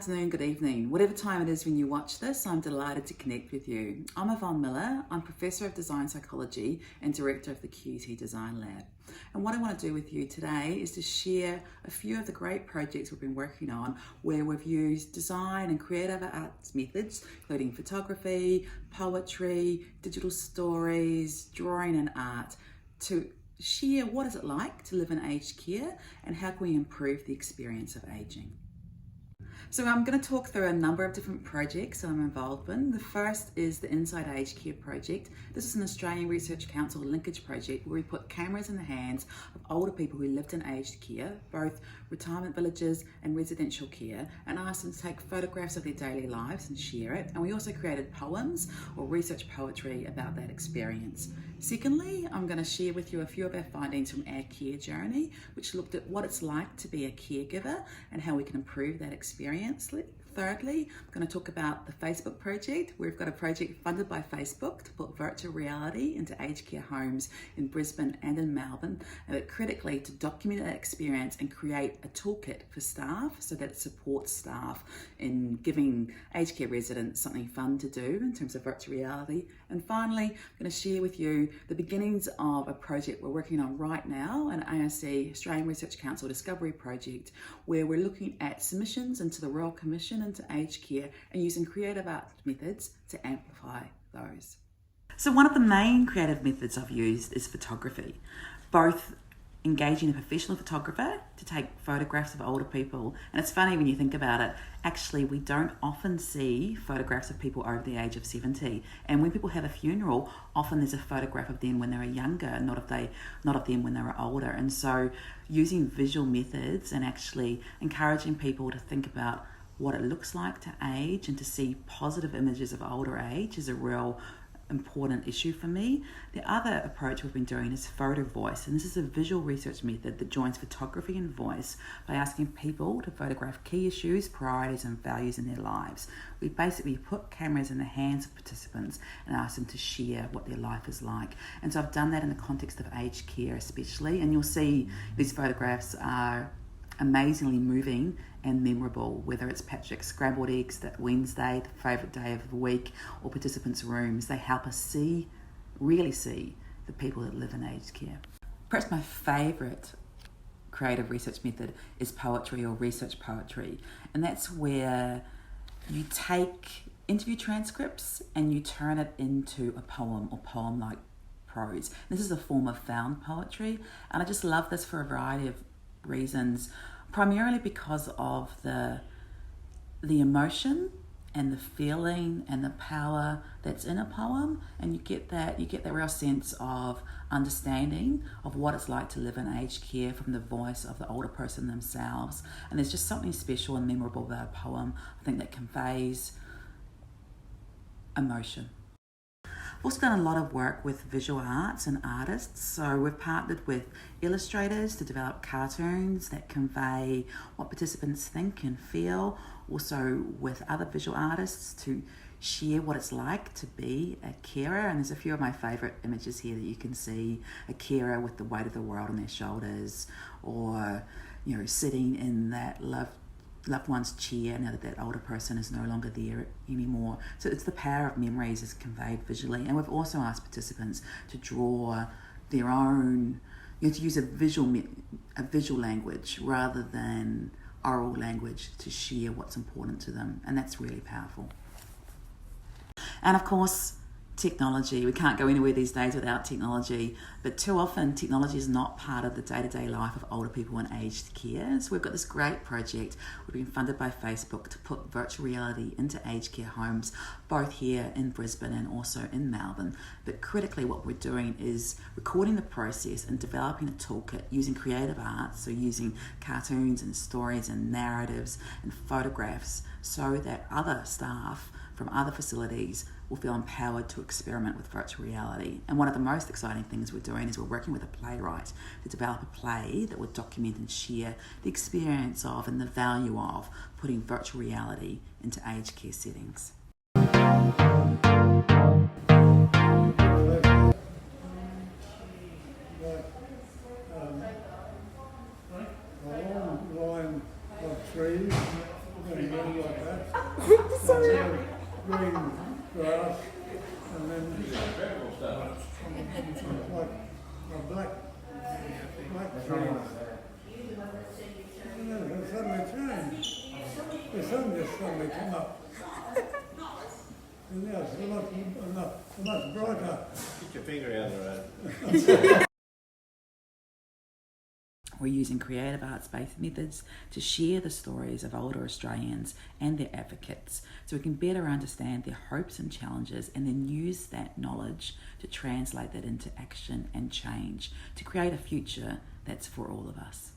afternoon, good evening. Whatever time it is when you watch this, I'm delighted to connect with you. I'm Evonne Miller. I'm Professor of Design Psychology and Director of the QT Design Lab. And what I want to do with you today is to share a few of the great projects we've been working on where we've used design and creative arts methods, including photography, poetry, digital stories, drawing and art, to share what is it like to live in aged care and how can we improve the experience of aging. So I'm going to talk through a number of different projects I'm involved in. The first is the Inside Aged Care project. This is an Australian Research Council linkage project where we put cameras in the hands of older people who lived in aged care, both retirement villages and residential care, and asked them to take photographs of their daily lives and share it. And we also created poems or research poetry about that experience. Secondly, I'm going to share with you a few of our findings from our care journey, which looked at what it's like to be a caregiver and how we can improve that experience. Thirdly, I'm going to talk about the Facebook project. We've got a project funded by Facebook to put virtual reality into aged care homes in Brisbane and in Melbourne, but critically to document that experience and create a toolkit for staff so that it supports staff in giving aged care residents something fun to do in terms of virtual reality. And finally, I'm going to share with you the beginnings of a project we're working on right now, an ARC, Australian Research Council Discovery Project, where we're looking at submissions into the Royal Commission into aged care and using creative art methods to amplify those. So one of the main creative methods I've used is photography, both engaging a professional photographer to take photographs of older people. And it's funny when you think about it, actually we don't often see photographs of people over the age of 70. And when people have a funeral, often there's a photograph of them when they were younger, not of them when they were older. And so using visual methods and actually encouraging people to think about what it looks like to age and to see positive images of older age is a real important issue for me. The other approach we've been doing is photo voice, and this is a visual research method that joins photography and voice by asking people to photograph key issues, priorities and values in their lives. We basically put cameras in the hands of participants and ask them to share what their life is like. And so I've done that in the context of aged care especially, and you'll see these photographs are amazingly moving and memorable, whether it's Patrick's scrambled eggs that Wednesday, the favourite day of the week, or participants' rooms. They help us really see the people that live in aged care. Perhaps my favourite creative research method is poetry or research poetry, and that's where you take interview transcripts and you turn it into a poem or poem-like prose. This is a form of found poetry, and I just love this for a variety of reasons, primarily because of the emotion and the feeling and the power that's in a poem, and you get that real sense of understanding of what it's like to live in aged care from the voice of the older person themselves. And there's just something special and memorable about a poem, I think, that conveys emotion. I've also done a lot of work with visual arts and artists. So we've partnered with illustrators to develop cartoons that convey what participants think and feel. Also with other visual artists to share what it's like to be a carer. And there's a few of my favourite images here that you can see: a carer with the weight of the world on their shoulders, or sitting in that loved one's chair now that older person is no longer there anymore. So it's the power of memories is conveyed visually. And we've also asked participants to draw their own, to use a visual language rather than oral language to share what's important to them. And that's really powerful. And of course, technology. We can't go anywhere these days without technology, but too often technology is not part of the day-to-day life of older people in aged care. So we've got this great project. We've been funded by Facebook to put virtual reality into aged care homes, both here in Brisbane and also in Melbourne. But critically, what we're doing is recording the process and developing a toolkit using creative arts, so using cartoons and stories and narratives and photographs, so that other staff from other facilities will feel empowered to experiment with virtual reality. And one of the most exciting things we're doing is we're working with a playwright to develop a play that will document and share the experience of and the value of putting virtual reality into aged care settings. A long line of trees, very like green grass, and then like a black tree. And then it suddenly changed. The sun just suddenly came up. And yeah, it's much brighter. Get your finger out of the road. We're using creative arts-based methods to share the stories of older Australians and their advocates so we can better understand their hopes and challenges and then use that knowledge to translate that into action and change to create a future that's for all of us.